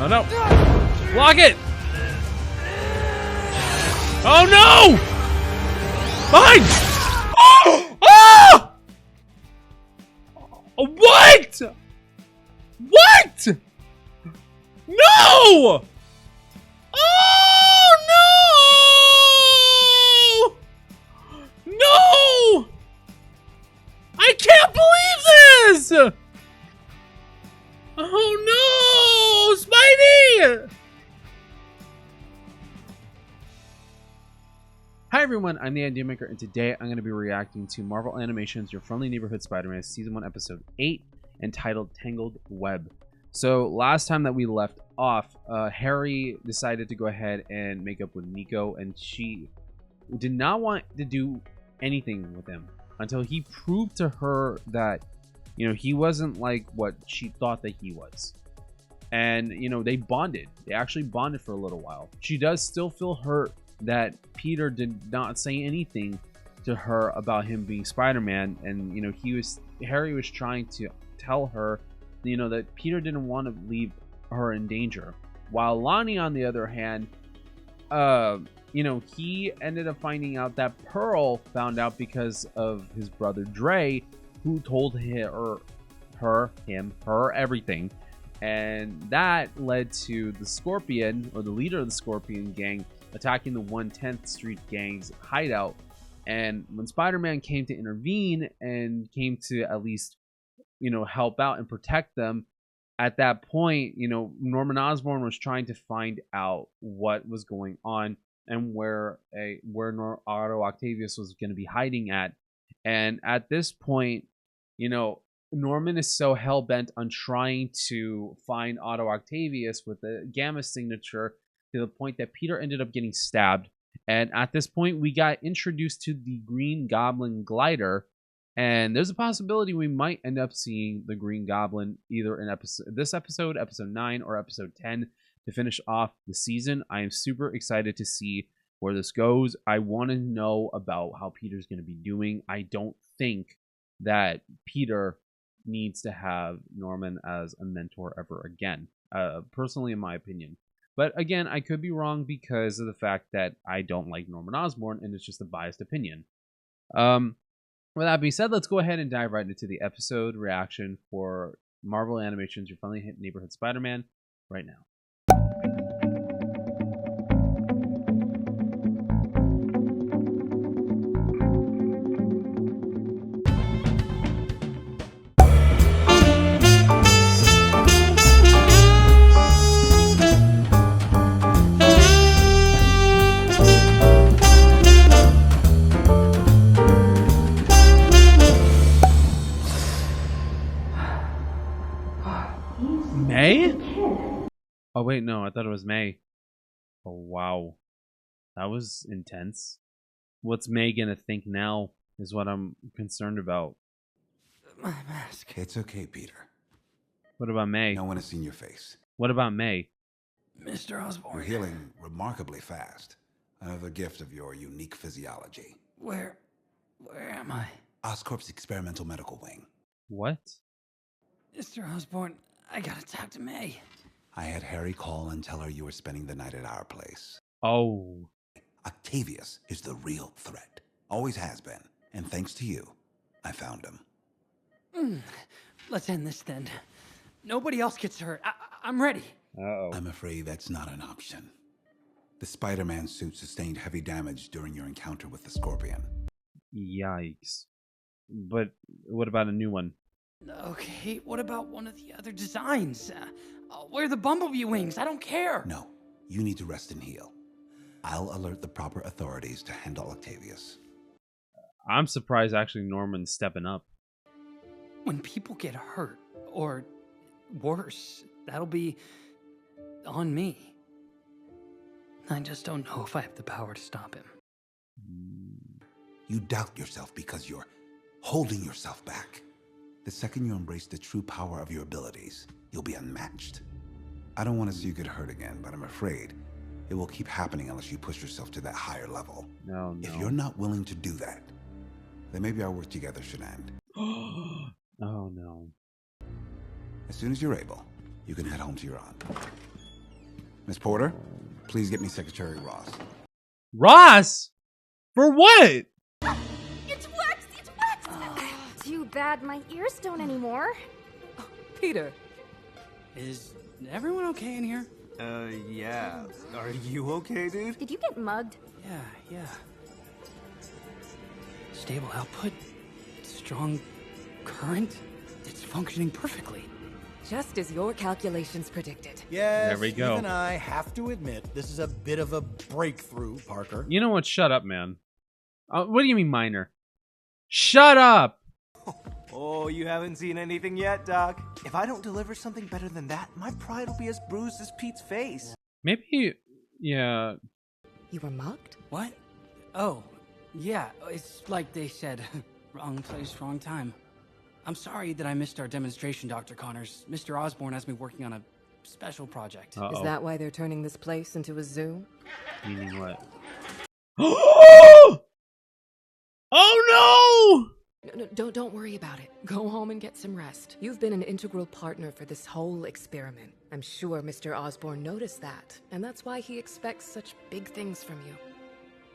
Oh no! Block it! Oh no! Behind! Oh! Oh! What? What? No! Oh no! No! I can't believe this! Oh no! Spidey! Hi everyone, I'm the Idea Maker, and today I'm going to be reacting to Marvel Animation's Your Friendly Neighborhood Spider-Man Season 1 Episode 8, entitled Tangled Web. So last time that we left off, Harry decided to go ahead and make up with Nico, and she did not want to do anything with him until he proved to her that, you know, he wasn't like what she thought that he was. And, you know, they bonded. They actually bonded for a little while. She does still feel hurt that Peter did not say anything to her about him being Spider-Man, and, you know, Harry was trying to tell her, you know, that Peter didn't want to leave her in danger. While Lonnie, on the other hand, you know, he ended up finding out that Pearl found out because of his brother Dre, who told her everything, and that led to the Scorpion, or the leader of the Scorpion gang, attacking the 110th Street gang's hideout. And when Spider-Man came to intervene and came to at least, you know, help out and protect them, at that point, you know, Norman Osborn was trying to find out what was going on and where Otto Octavius was going to be hiding at. And at this point, you know, Norman is so hell-bent on trying to find Otto Octavius with the Gamma signature, to the point that Peter ended up getting stabbed. And at this point, we got introduced to the Green Goblin glider, and there's a possibility we might end up seeing the Green Goblin either in this episode, episode 9, or episode 10 to finish off the season. I am super excited to see where this goes. I want to know about how Peter's going to be doing. I don't think that Peter needs to have Norman as a mentor ever again, personally, in my opinion. But again, I could be wrong because of the fact that I don't like Norman Osborn, and it's just a biased opinion. With that being said, let's go ahead and dive right into the episode reaction for Marvel Animation's Your Friendly Neighborhood Spider-Man right now. May? Oh wait, no, I thought it was May. Oh wow, that was intense. What's May gonna think now is what I'm concerned about. My mask. It's okay, Peter. What about May? No one has seen your face. What about May? Mr. Osborn. You're healing remarkably fast. Another gift of your unique physiology. Where am I? Oscorp's experimental medical wing. What? Mr. Osborn, I gotta talk to May. I had Harry call and tell her you were spending the night at our place. Oh. Octavius is the real threat. Always has been. And thanks to you, I found him. Let's end this then. Nobody else gets hurt. I'm ready. Uh-oh. I'm afraid that's not an option. The Spider-Man suit sustained heavy damage during your encounter with the Scorpion. Yikes. But what about a new one? Okay, what about one of the other designs? I'll wear the Bumblebee wings. I don't care. No, you need to rest and heal. I'll alert the proper authorities to handle Octavius. I'm surprised actually Norman's stepping up. When people get hurt, or worse, that'll be on me. I just don't know if I have the power to stop him. You doubt yourself because you're holding yourself back. The second you embrace the true power of your abilities, you'll be unmatched. I don't want to see you get hurt again, but I'm afraid it will keep happening unless you push yourself to that higher level. No. If you're not willing to do that, then maybe our work together should end. Oh no. As soon as you're able, you can head home to your aunt. Miss Porter, please get me Secretary Ross. Ross? For what? It's wax! It's wax! Too bad my ears don't anymore. Peter, is everyone okay in here? Yeah. Are you okay, dude? Did you get mugged? Yeah. Stable output, strong current, it's functioning perfectly. Just as your calculations predicted. Yes, There we go. even I have to admit, this is a bit of a breakthrough, Parker. You know what? Shut up, man. What do you mean minor? Shut up! Oh, you haven't seen anything yet, Doc. If I don't deliver something better than that, my pride will be as bruised as Pete's face. Maybe, yeah. You were mugged? What? Oh, yeah, it's like they said. Wrong place, wrong time. I'm sorry that I missed our demonstration, Dr. Connors. Mr. Osborn has me working on a special project. Uh-oh. Is that why they're turning this place into a zoo? Meaning what? Oh no! No, don't worry about it. Go home and get some rest. You've been an integral partner for this whole experiment. I'm sure Mr. Osborn noticed that, and that's why he expects such big things from you.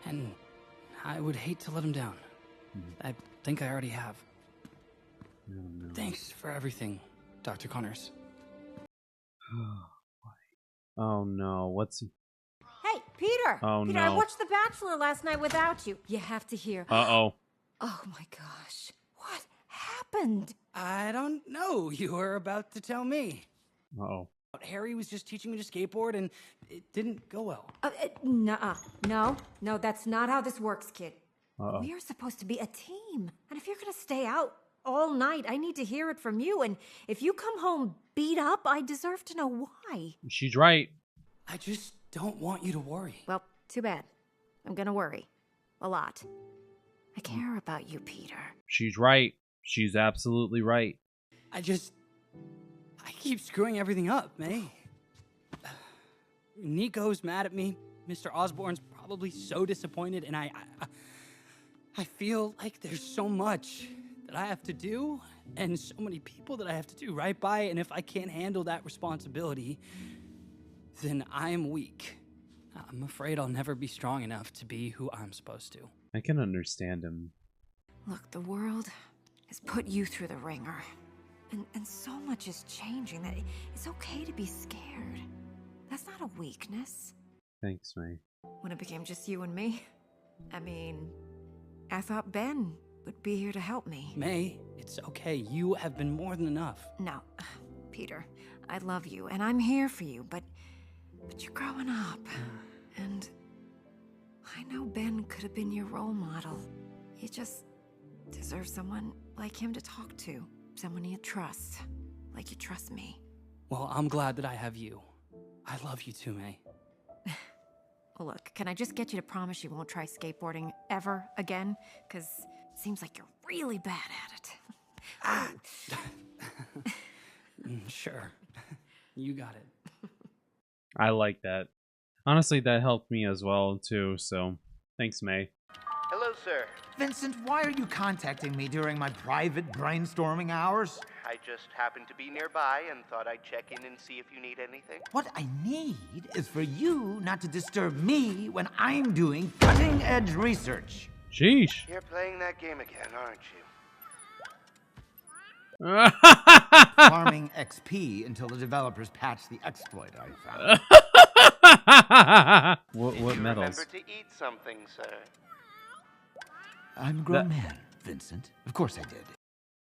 And I would hate to let him down. I think I already have. Thanks for everything, Dr. Connors. Oh no, what's... Hey, Peter! Oh, Peter, I no. watched The Bachelor last night without you. You have to hear. Uh-oh. Oh my gosh. What happened? I don't know. You were about to tell me. Uh-oh. Harry was just teaching me to skateboard and it didn't go well. Nuh-uh. No, that's not how this works, kid. Uh-oh. We are supposed to be a team. And if you're gonna stay out all night, I need to hear it from you. And if you come home beat up, I deserve to know why. She's right. I just don't want you to worry. Well, too bad. I'm gonna worry. A lot. I care about you, Peter. She's right. She's absolutely right. I keep screwing everything up, May. Nico's mad at me. Mr. Osborn's probably so disappointed, and I feel like there's so much that I have to do, and so many people that I have to do right by, and if I can't handle that responsibility, then I'm weak. I'm afraid I'll never be strong enough to be who I'm supposed to. I can understand him. Look, the world has put you through the ringer. And so much is changing that it's okay to be scared. That's not a weakness. Thanks, May. When it became just you and me, I mean, I thought Ben would be here to help me. May, it's okay. You have been more than enough. No, Peter, I love you and I'm here for you, but you're growing up. And I know Ben could have been your role model. You just deserve someone like him to talk to. Someone you trust, like you trust me. Well, I'm glad that I have you. I love you too, May. Look, can I just get you to promise you won't try skateboarding ever again? Because it seems like you're really bad at it. Sure. You got it. I like that. Honestly, that helped me as well, too, so thanks, May. Hello, sir. Vincent, why are you contacting me during my private brainstorming hours? I just happened to be nearby and thought I'd check in and see if you need anything. What I need is for you not to disturb me when I'm doing cutting-edge research. Sheesh. You're playing that game again, aren't you? Farming XP until the developers patch the exploit I found. What Did you metals? remember to eat something, sir? I'm a grown man, Vincent. Of course I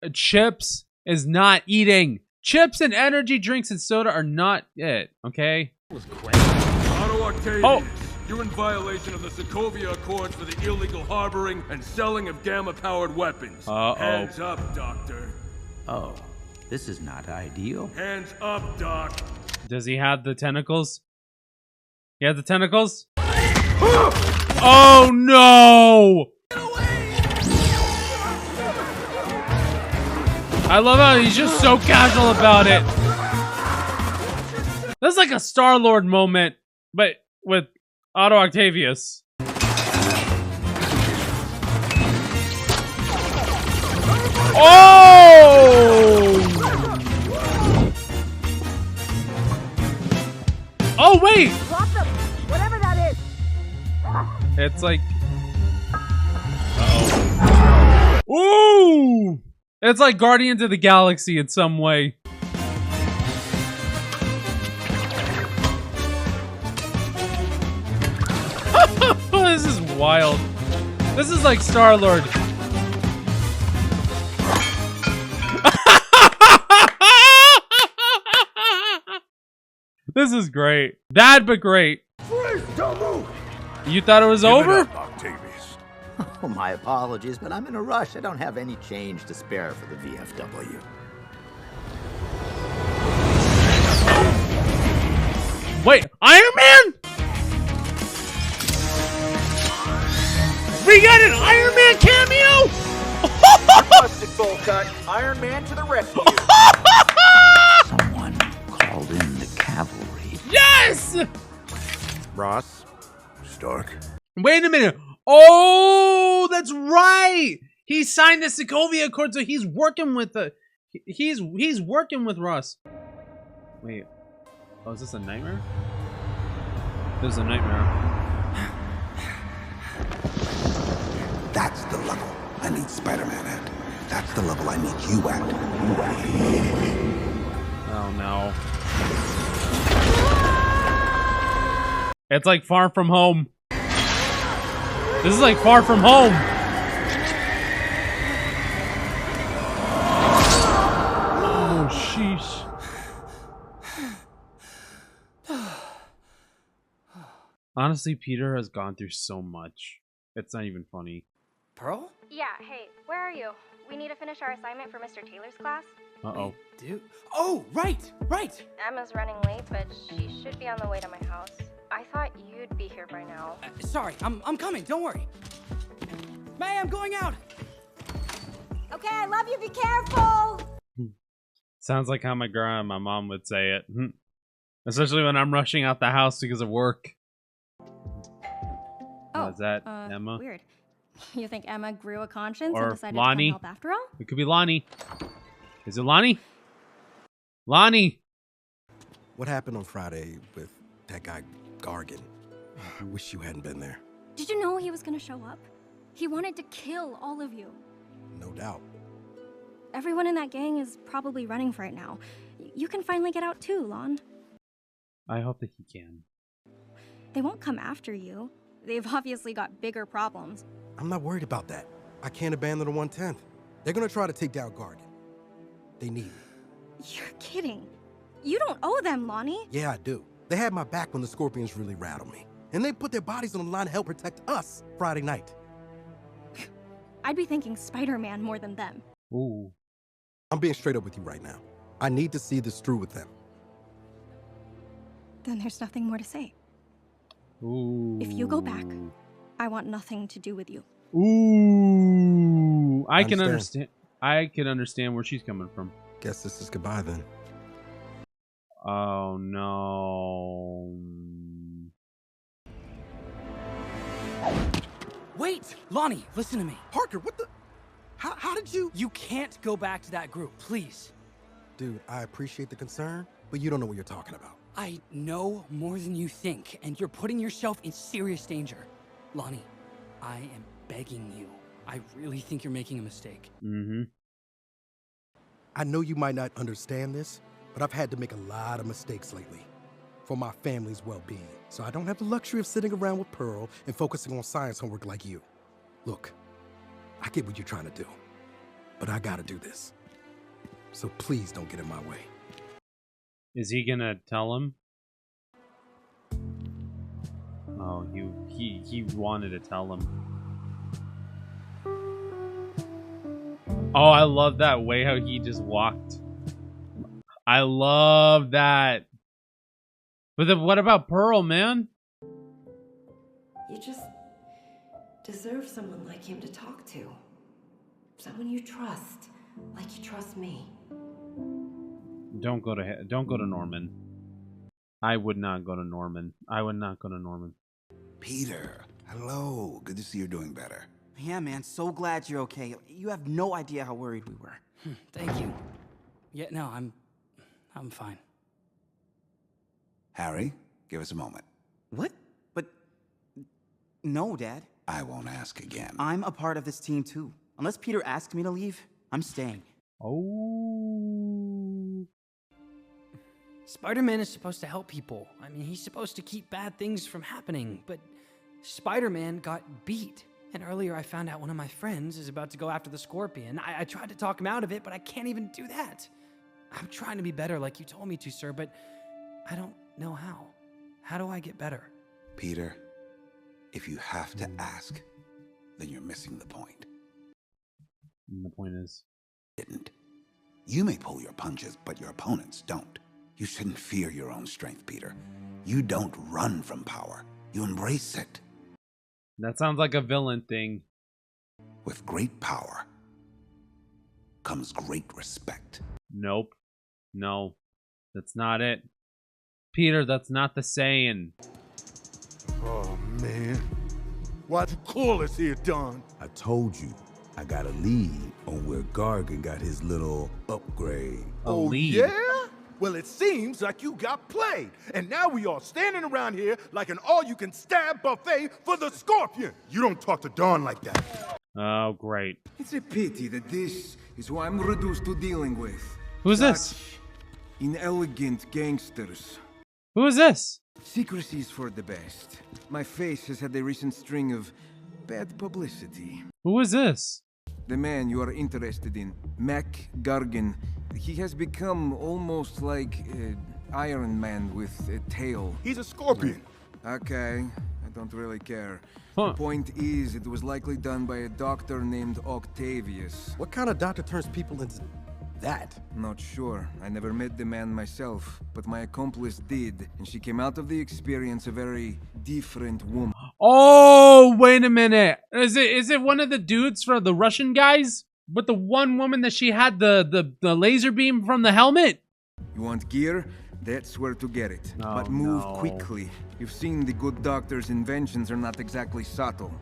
did. Chips is not eating. Chips and energy drinks and soda are not it, okay? Otto Octavius, Oh. you're in violation of the Sokovia Accords for the illegal harboring and selling of gamma-powered weapons. Uh-oh. Hands up, Doctor. Oh, this is not ideal. Hands up, Doc. Does he have the tentacles? He has the tentacles? Oh no! I love how he's just so casual about it. That's like a Star-Lord moment, but with Otto Octavius. Oh! Oh wait, Wait! Drop them! Whatever that is! It's like... Uh-oh. Ooh! It's like Guardians of the Galaxy in some way. This is wild. This is like Star-Lord. This is great. Bad but great. Freeze! Don't move! You thought it was over? Octavius. Oh, my apologies, but I'm in a rush. I don't have any change to spare for the VFW. Wait, Iron Man? We got an Iron Man cameo? Busted, bowl cut. Iron Man to the rescue. Someone called in the cavalry. Yes! Ross, Stark. Wait a minute. Oh, that's right. He signed the Sokovia Accord, so he's working with the. He's working with Russ. Wait. Oh, is this a nightmare? There's a nightmare. That's the level I need Spider-Man at. That's the level I need you at. Oh no. It's like Far From Home. This is like Far From Home. Oh, sheesh. Honestly, Peter has gone through so much. It's not even funny. Pearl? Yeah, hey, where are you? We need to finish our assignment for Mr. Taylor's class. Uh-oh. Dude. Oh, right. Emma's running late, but she should be on the way to my house. I thought you'd be here by now. Sorry, I'm coming. Don't worry. May, I'm going out. Okay, I love you. Be careful. Sounds like how my grandma and my mom would say it. Especially when I'm rushing out the house because of work. Oh, is that Emma? Weird. You think Emma grew a conscience Or and decided Lonnie? to come help after all? It could be Lonnie. Is it Lonnie? Lonnie! What happened on Friday with that guy, Gargan? I wish you hadn't been there. Did you know he was going to show up? He wanted to kill all of you. No doubt. Everyone in that gang is probably running for it now. You can finally get out too, Lon. I hope that he can. They won't come after you. They've obviously got bigger problems. I'm not worried about that. I can't abandon the 110th. They're gonna try to take down Gargan. They need me. You're kidding. You don't owe them, Lonnie. Yeah, I do. They had my back when the Scorpions really rattled me. And they put their bodies on the line to help protect us Friday night. I'd be thinking Spider-Man more than them. Ooh. I'm being straight up with you right now. I need to see this through with them. Then there's nothing more to say. Ooh. If you go back, I want nothing to do with you. Ooh. I can understand. I can understand where she's coming from. Guess this is goodbye then. Oh no. Wait, Lonnie, listen to me. Parker, what the? How did you? You can't go back to that group, please. Dude, I appreciate the concern, but you don't know what you're talking about. I know more than you think, and you're putting yourself in serious danger. Lonnie, I am begging you. I really think you're making a mistake. Mm-hmm. I know you might not understand this, but I've had to make a lot of mistakes lately for my family's well-being. So I don't have the luxury of sitting around with Pearl and focusing on science homework like you. Look, I get what you're trying to do, but I gotta do this. So please don't get in my way. Is he gonna tell him? Oh, he wanted to tell him. Oh, I love that way how he just walked. I love that. But then what about Pearl, man? You just deserve someone like him to talk to. Someone you trust, like you trust me. Don't go to Norman. I would not go to Norman. I would not go to Norman. Peter, hello. Good to see you're doing better. Yeah, man, so glad you're okay. You have no idea how worried we were. Thank you. Yeah, no, I'm fine. Harry, Give us a moment. What? But no, Dad. I won't ask again. I'm a part of this team too. Unless Peter asks me to leave, I'm staying. Oh. Spider-Man is supposed to help people. I mean, he's supposed to keep bad things from happening, but Spider-Man got beat. And earlier I found out one of my friends is about to go after the Scorpion. I tried to talk him out of it, but I can't even do that. I'm trying to be better like you told me to, sir, but I don't know how. How do I get better? Peter, if you have to ask, then you're missing the point. And the point is? Didn't. You may pull your punches, but your opponents don't. You shouldn't fear your own strength, Peter. You don't run from power. You embrace it. That sounds like a villain thing. With great power comes great respect. Nope. No. That's not it. Peter, that's not the saying. Oh, man. Why'd you call us here, Don? I told you. I got a lead on where Gargan got his little upgrade. Oh, yeah? Well, it seems like you got played. And now we all standing around here like an all-you-can-stab buffet for the Scorpion. You don't talk to Dawn like that. Oh, great. It's a pity that this is who I'm reduced to dealing with. Who's this? Inelegant gangsters. Who is this? Secrecy is for the best. My face has had a recent string of bad publicity. Who is this? The man you are interested in, Mac Gargan. He has become almost like Iron Man with a tail. He's a Scorpion. Okay, I don't really care. Huh. The point is, it was likely done by a doctor named Octavius. What kind of doctor turns people into that? Not sure. I never met the man myself, but my accomplice did, and she came out of the experience a very different woman. Oh, wait a minute. Is it one of the dudes from the Russian guys? With the one woman that she had the laser beam from the helmet? You want gear? That's where to get it. Oh, but move no. quickly. You've seen the good doctor's inventions are not exactly subtle.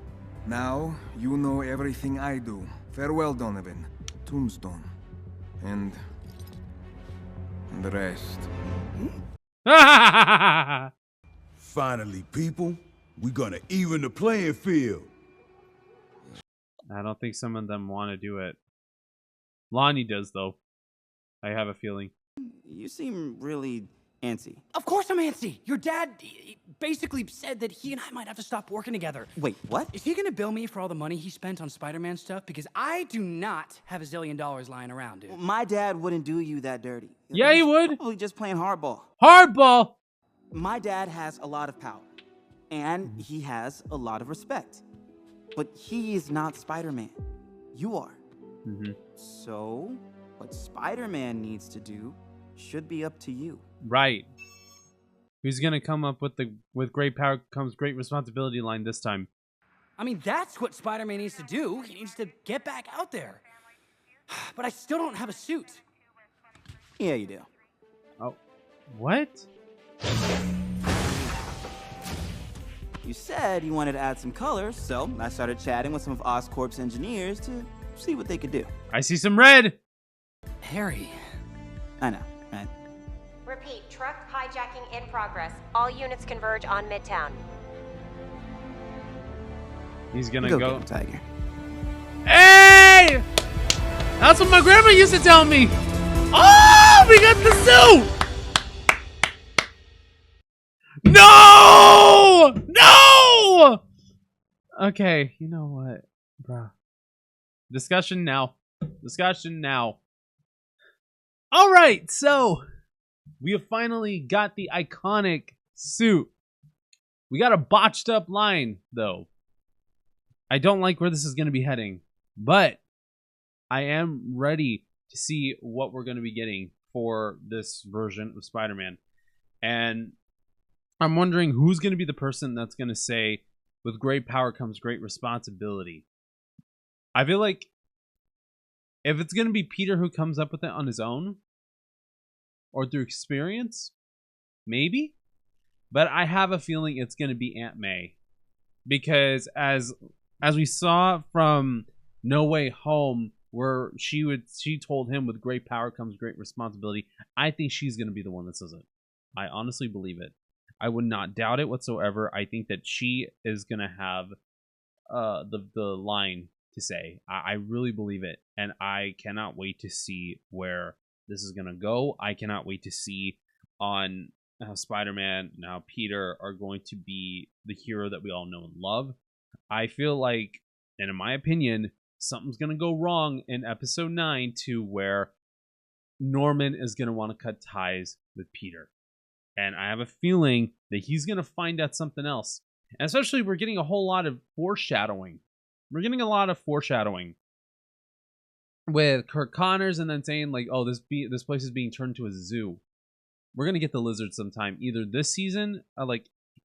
Now, you know everything I do. Farewell, Donovan. Tombstone. And the rest. Finally, people, we're gonna even the playing field. I don't think some of them want to do it. Lonnie does, though. I have a feeling. You seem really antsy. Of course I'm antsy. Your dad basically said that he and I might have to stop working together. Wait, what? Is he gonna bill me for all the money he spent on Spider-Man stuff? Because I do not have $1 zillion lying around, dude. My dad wouldn't do you that dirty. Yeah, he would. Probably just playing hardball. Hardball! My dad has a lot of power. And he has a lot of respect. But he is not Spider-Man. You are. Mm-hmm. So, what Spider-Man needs to do should be up to you. Right. Who's gonna come up with great power comes great responsibility line this time? I mean, that's what Spider-Man needs to do. He needs to get back out there. But I still don't have a suit. Yeah, you do. Oh, what? You said you wanted to add some color, so I started chatting with some of Oscorp's engineers to see what they could do. I see some red. Harry. I know, right? Repeat, truck hijacking in progress. All units converge on Midtown. He's gonna Go go. get him, Tiger. Hey! That's what my grandma used to tell me. Oh, we got the suit. No! No! Okay, you know what, bruh. Discussion now. Discussion now. All right, so we have finally got the iconic suit. We got a botched up line, though. I don't like where this is going to be heading, but I am ready to see what we're going to be getting for this version of Spider-Man. And I'm wondering who's going to be the person that's going to say, with great power comes great responsibility. I feel like if it's going to be Peter who comes up with it on his own, or through experience, maybe. But I have a feeling it's going to be Aunt May. Because as we saw from No Way Home, where she told him with great power comes great responsibility, I think she's going to be the one that says it. I honestly believe it. I would not doubt it whatsoever. I think that she is gonna have the line to say. I really believe it, and I cannot wait to see where this is gonna go. I cannot wait to see on how Spider-Man and how Peter are going to be the hero that we all know and love. I feel like, and in my opinion, something's gonna go wrong in episode 9 to where Norman is gonna want to cut ties with Peter. And I have a feeling that he's going to find out something else. And especially, we're getting a whole lot of foreshadowing. We're getting a lot of foreshadowing with Kirk Connors and then saying, like, oh, this place is being turned into a zoo. We're going to get the lizard sometime. Either this season,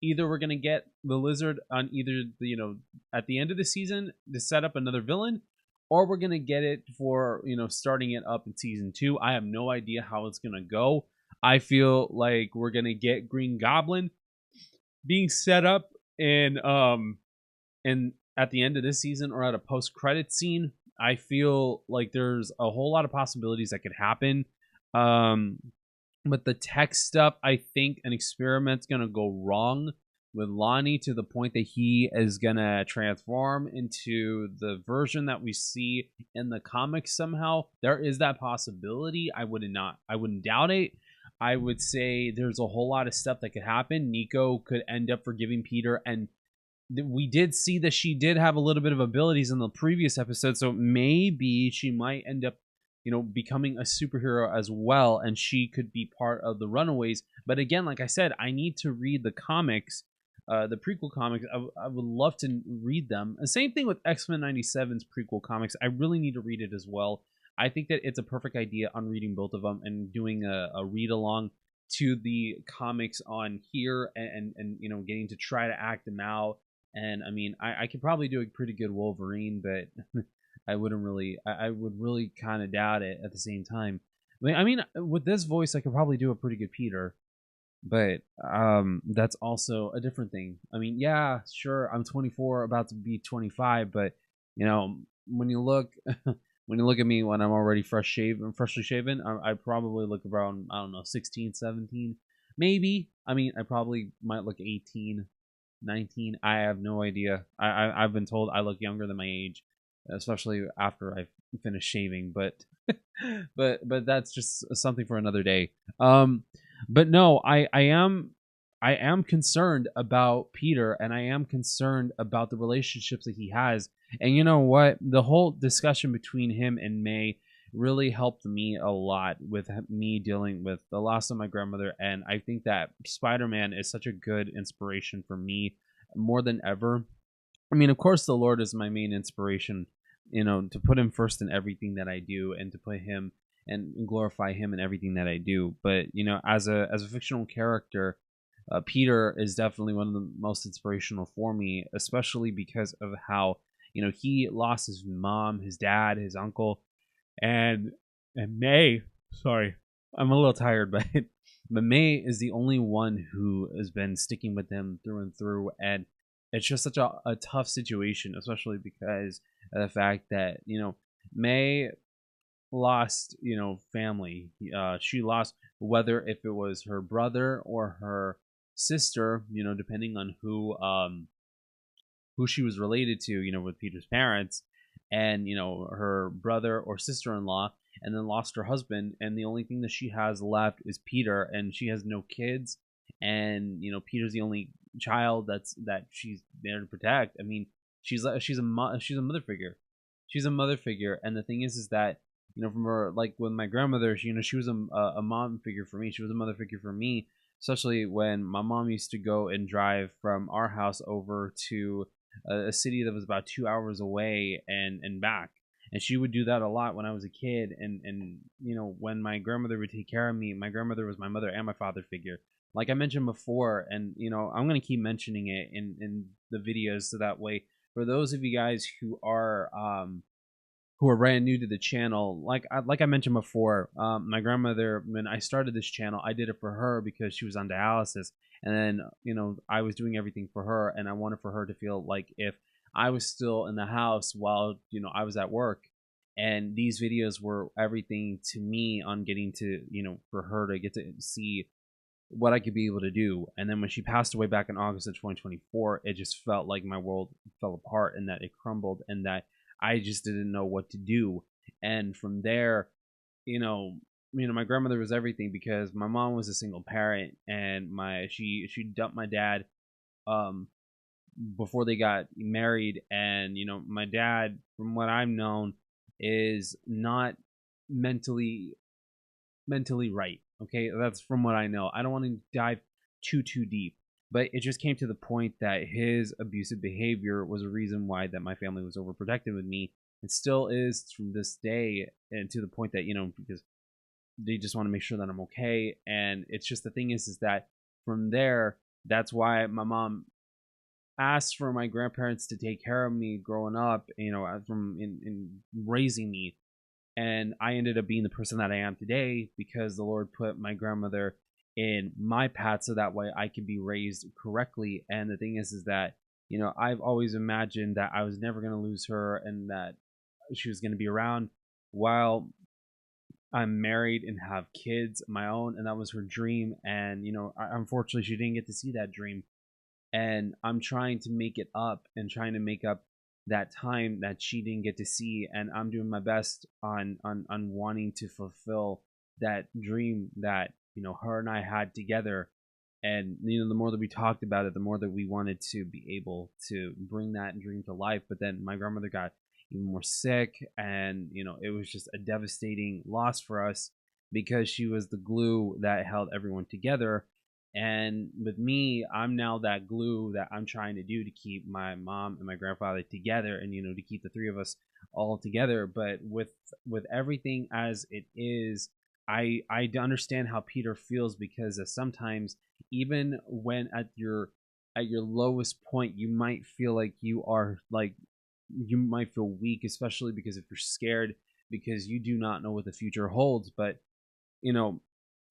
either we're going to get the lizard on either, at the end of the season to set up another villain, or we're going to get it for, starting it up in season 2. I have no idea how it's going to go. I feel like we're gonna get Green Goblin being set up in at the end of this season or at a post-credit scene. I feel like there's a whole lot of possibilities that could happen. But the tech stuff, I think an experiment's gonna go wrong with Lonnie to the point that he is gonna transform into the version that we see in the comics somehow. There is that possibility. I wouldn't doubt it. I would say there's a whole lot of stuff that could happen. Nico could end up forgiving Peter, and we did see that she did have a little bit of abilities in the previous episode, so maybe she might end up, becoming a superhero as well, and she could be part of the Runaways. But again, like I said, I need to read the comics, the prequel comics. I would love to read them. The same thing with X-Men 97's prequel comics. I really need to read it as well. I think that it's a perfect idea on reading both of them and doing a read along to the comics on here and getting to try to act them out. And I mean, I could probably do a pretty good Wolverine, but I would really kind of doubt it at the same time. I mean, with this voice, I could probably do a pretty good Peter, but that's also a different thing. I mean, yeah, sure, I'm 24, about to be 25, but when you look at me when I'm already freshly shaven, I probably look around, I don't know, 16, 17, maybe. I mean, I probably might look 18, 19. I have no idea. I've been told I look younger than my age, especially after I finish shaving. But but that's just something for another day. But no, I am concerned about Peter, and I am concerned about the relationships that he has. And you know what? The whole discussion between him and May really helped me a lot with me dealing with the loss of my grandmother. And I think that Spider-Man is such a good inspiration for me more than ever. I mean, of course, the Lord is my main inspiration, to put him first in everything that I do and to put him and glorify him in everything that I do. But, as a fictional character, Peter is definitely one of the most inspirational for me, especially because of how, he lost his mom, his dad, his uncle, and May. Sorry, I'm a little tired, but May is the only one who has been sticking with him through and through, and it's just such a tough situation, especially because of the fact that May lost family. She lost, whether if it was her brother or her sister, depending on who she was related to, with Peter's parents, and her brother or sister-in-law, and then lost her husband, and the only thing that she has left is Peter, and she has no kids, and Peter's the only child that she's there to protect. I mean, she's a mother figure. She's a mother figure, and the thing is that from her, like with my grandmother, she was a mom figure for me. She was a mother figure for me, especially when my mom used to go and drive from our house over to a city that was about 2 hours away and back. And she would do that a lot when I was a kid. And when my grandmother would take care of me, my grandmother was my mother and my father figure. Like I mentioned before, and I'm going to keep mentioning it in the videos, so that way, for those of you guys who are brand new to the channel, like I mentioned before, my grandmother, when I started this channel, I did it for her because she was on dialysis. And then, I was doing everything for her, and I wanted for her to feel like if I was still in the house while, I was at work, and these videos were everything to me on getting to, for her to get to see what I could be able to do. And then when she passed away back in August of 2024, it just felt like my world fell apart and that it crumbled and that I just didn't know what to do. And from there, my grandmother was everything, because my mom was a single parent, and she dumped my dad before they got married. And my dad, from what I've known, is not mentally right. Okay, that's from what I know. I don't want to dive too deep, but it just came to the point that his abusive behavior was a reason why that my family was overprotective with me. It still is from this day, and to the point that because they just want to make sure that I'm okay. And it's just, the thing is that from there, that's why my mom asked for my grandparents to take care of me growing up, from in raising me. And I ended up being the person that I am today because the Lord put my grandmother in my path so that way I could be raised correctly. And the thing is that, I've always imagined that I was never going to lose her and that she was going to be around while I'm married and have kids of my own. And that was her dream. And, unfortunately, she didn't get to see that dream. And I'm trying to make it up and trying to make up that time that she didn't get to see. And I'm doing my best on wanting to fulfill that dream that, her and I had together. And, the more that we talked about it, the more that we wanted to be able to bring that dream to life. But then my grandmother got even more sick, and, it was just a devastating loss for us because she was the glue that held everyone together. And with me, I'm now that glue that I'm trying to do to keep my mom and my grandfather together, and to keep the three of us all together. But with everything as it is, I understand how Peter feels, because sometimes, even when at your lowest point, you might feel like you might feel weak, especially because if you're scared because you do not know what the future holds. But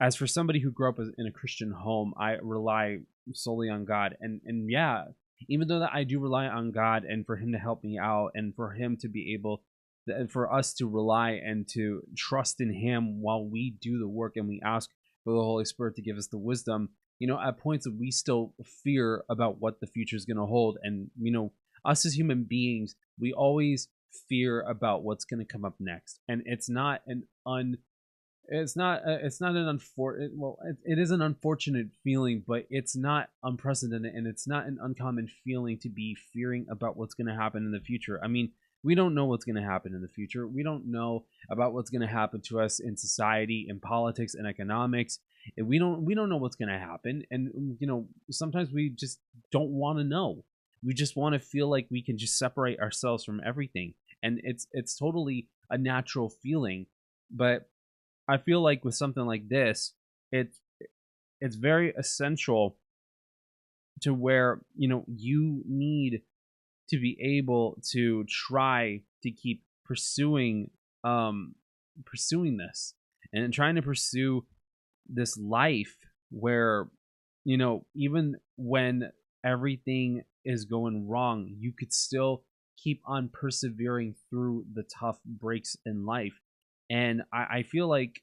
as for somebody who grew up in a Christian home, I rely solely on God. And yeah, even though that I do rely on God and for him to help me out and for him to be able, and for us to rely and to trust in him while we do the work and we ask for the Holy Spirit to give us the wisdom, at points that we still fear about what the future is going to hold. And, us as human beings, we always fear about what's going to come up next. And it is an unfortunate feeling, but it's not unprecedented, and it's not an uncommon feeling to be fearing about what's going to happen in the future. I mean, we don't know what's going to happen in the future. We don't know about what's going to happen to us in society, in politics, and economics. And we don't know what's going to happen. And, sometimes we just don't want to know. We just want to feel like we can just separate ourselves from everything. And it's totally a natural feeling. But I feel like with something like this, it's very essential to where, you need to be able to try to keep pursuing this and trying to pursue this life where, even when everything is going wrong, you could still keep on persevering through the tough breaks in life. And I feel like,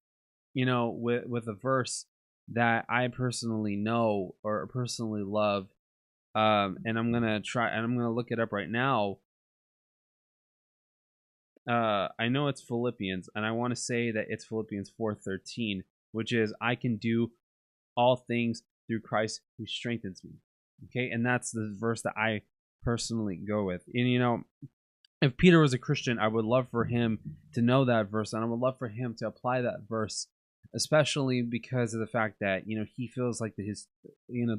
with a verse that I personally know or personally love, and I'm gonna look it up right now. I know it's Philippians, and I want to say that it's Philippians 4:13, which is, I can do all things through Christ who strengthens me. Okay, and that's the verse that I personally go with. And if Peter was a Christian, I would love for him to know that verse, and I would love for him to apply that verse, especially because of the fact that he feels like the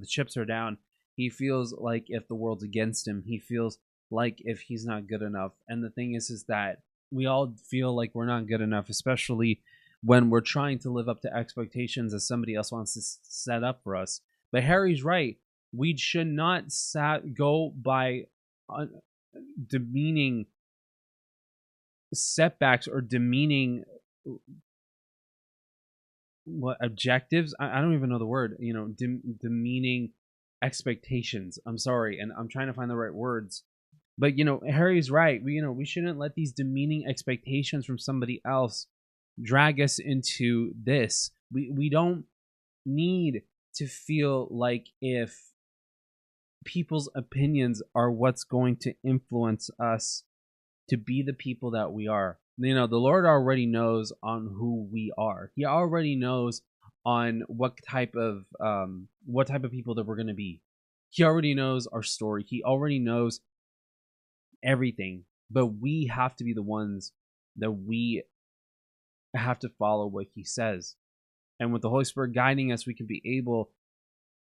chips are down. He feels like if the world's against him, he feels like if he's not good enough. And the thing is that we all feel like we're not good enough, especially when we're trying to live up to expectations that somebody else wants to set up for us. But Harry's right. We should not go by demeaning setbacks or demeaning objectives. I don't even know the word. Demeaning expectations. I'm sorry, and I'm trying to find the right words. But Harry's right. We shouldn't let these demeaning expectations from somebody else drag us into this. We don't need to feel like if people's opinions are what's going to influence us to be the people that we are. You know, the Lord already knows on who we are. He already knows on what type of people that we're going to be. He already knows our story. He already knows everything. But we have to be the ones that we have to follow what he says. And with the Holy Spirit guiding us, we can be able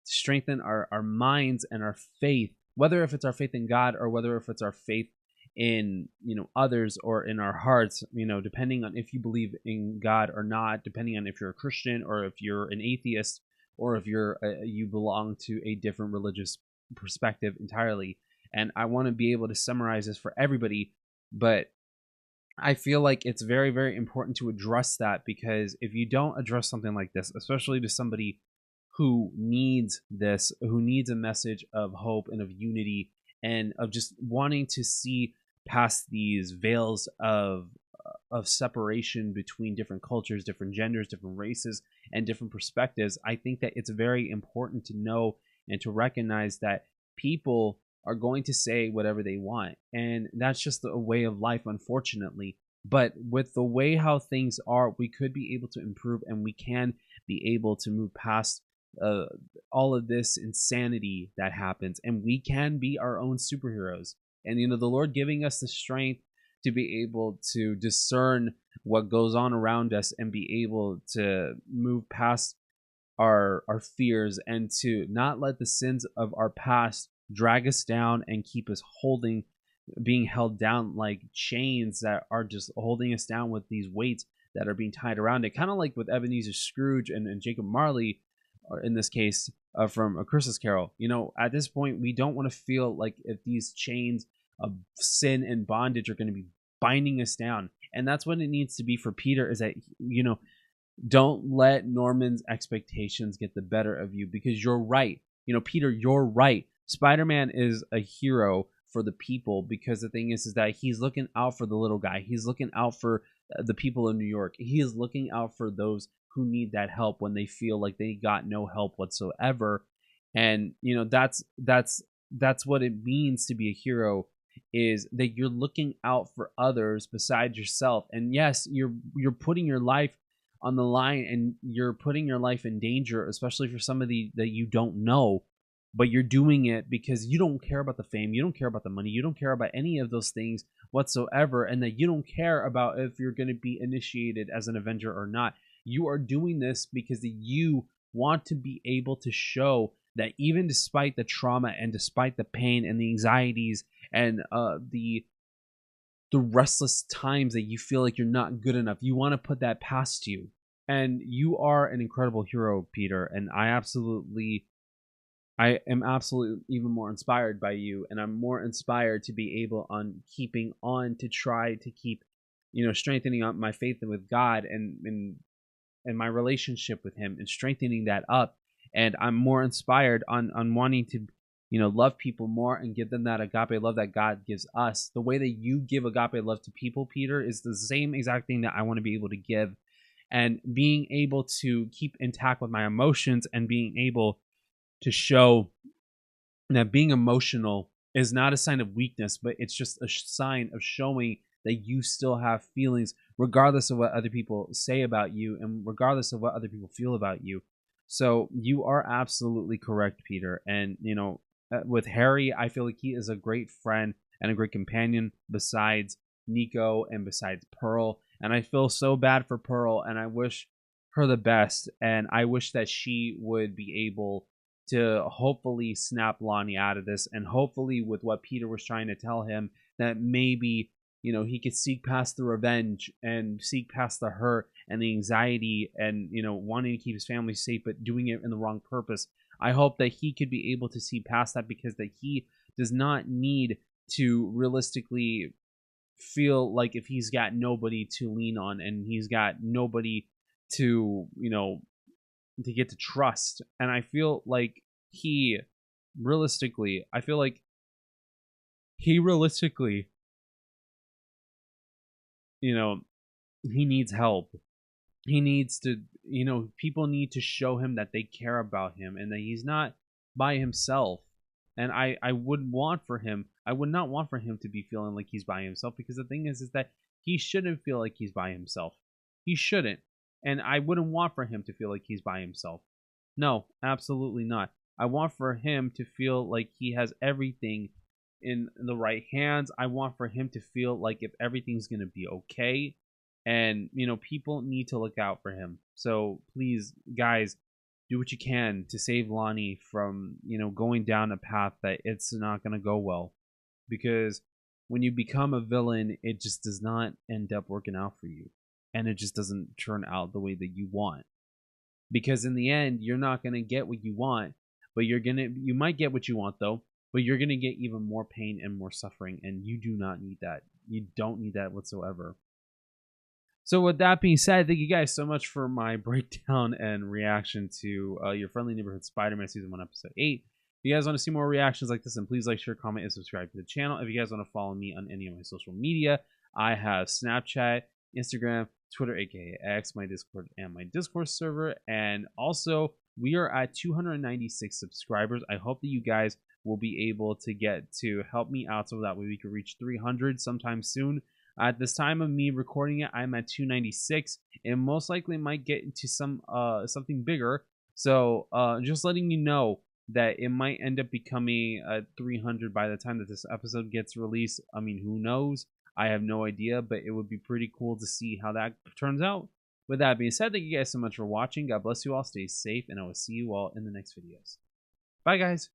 to strengthen our minds and our faith, whether if it's our faith in God or whether if it's our faith in, you know, others or in our hearts, you know, depending on if you believe in God or not, depending on if you're a Christian or if you're an atheist or if you're you belong to a different religious perspective entirely. And I want to be able to summarize this for everybody, but I feel like it's very, very important to address that, because if you don't address something like this, especially to somebody who needs this, who needs a message of hope and of unity and of just wanting to see past these veils of separation between different cultures, different genders, different races, and different perspectives, I think that it's very important to know and to recognize that people are going to say whatever they want, and that's just a way of life, unfortunately. But with the way how things are, we could be able to improve, and we can be able to move past all of this insanity that happens, and we can be our own superheroes. And you know, the Lord giving us the strength to be able to discern what goes on around us and be able to move past our fears and to not let the sins of our past drag us down and keep us being held down like chains that are just holding us down with these weights that are being tied around it. Kind of like with Ebenezer Scrooge and Jacob Marley, or in this case, from A Christmas Carol. You know, at this point, we don't want to feel like if these chains of sin and bondage are going to be binding us down. And that's what it needs to be for Peter, is that, you know, don't let Norman's expectations get the better of you, because you're right. You know, Peter, you're right. Spider-Man is a hero for the people, because the thing is that he's looking out for the little guy. He's looking out for the people in New York. He is looking out for those who need that help when they feel like they got no help whatsoever. And you know, that's what it means to be a hero, is that you're looking out for others besides yourself. And yes, you're putting your life on the line, and you're putting your life in danger, especially for somebody that you don't know. But you're doing it because you don't care about the fame, you don't care about the money, you don't care about any of those things whatsoever, and that you don't care about if you're going to be initiated as an Avenger or not. You are doing this because you want to be able to show that even despite the trauma and despite the pain and the anxieties and the restless times that you feel like you're not good enough, you want to put that past you. And you are an incredible hero, Peter, and I am absolutely even more inspired by you, and I'm more inspired to be able on keeping on to try to keep, you know, strengthening up my faith with God and my relationship with him, and strengthening that up. And I'm more inspired on wanting to, you know, love people more and give them that agape love that God gives us. The way that you give agape love to people, Peter, is the same exact thing that I want to be able to give. And being able to keep intact with my emotions, and being able to show that being emotional is not a sign of weakness, but it's just a sign of showing that you still have feelings, regardless of what other people say about you and regardless of what other people feel about you. So you are absolutely correct, Peter. And, you know, with Harry, I feel like he is a great friend and a great companion besides Nico and besides Pearl. And I feel so bad for Pearl, and I wish her the best. And I wish that she would be able to hopefully snap Lonnie out of this, and hopefully with what Peter was trying to tell him, that maybe, you know, he could seek past the revenge and seek past the hurt and the anxiety and, you know, wanting to keep his family safe, but doing it in the wrong purpose. I hope that he could be able to see past that, because that he does not need to realistically feel like if he's got nobody to lean on and he's got nobody to, you know, to get to trust. And I feel like he realistically, you know, he needs help. He needs to you know, people need to show him that they care about him and that he's not by himself. And I would not want for him to be feeling like he's by himself, because the thing is that he shouldn't feel like he's by himself. He shouldn't. And I wouldn't want for him to feel like he's by himself. No, absolutely not. I want for him to feel like he has everything in the right hands. I want for him to feel like if everything's going to be okay. And, you know, people need to look out for him. So please, guys, do what you can to save Lonnie from, you know, going down a path that it's not going to go well. Because when you become a villain, it just does not end up working out for you. And it just doesn't turn out the way that you want. Because in the end, you're not going to get what you want. But you might get what you want, though. But you're going to get even more pain and more suffering. And you do not need that. You don't need that whatsoever. So with that being said, thank you guys so much for my breakdown and reaction to Your Friendly Neighborhood Spider-Man Season 1, Episode 8. If you guys want to see more reactions like this, then please like, share, comment, and subscribe to the channel. If you guys want to follow me on any of my social media, I have Snapchat, Instagram, Twitter, aka X, my Discord, and my Discord server. And also, we are at 296 subscribers. I hope that you guys will be able to get to help me out so that way we can reach 300 sometime soon. At this time of me recording it, I'm at 296, and most likely might get into something bigger. So just letting you know that it might end up becoming 300 by the time that this episode gets released. I mean, who knows? I have no idea, but it would be pretty cool to see how that turns out. With that being said, thank you guys so much for watching. God bless you all. Stay safe, and I will see you all in the next videos. Bye, guys.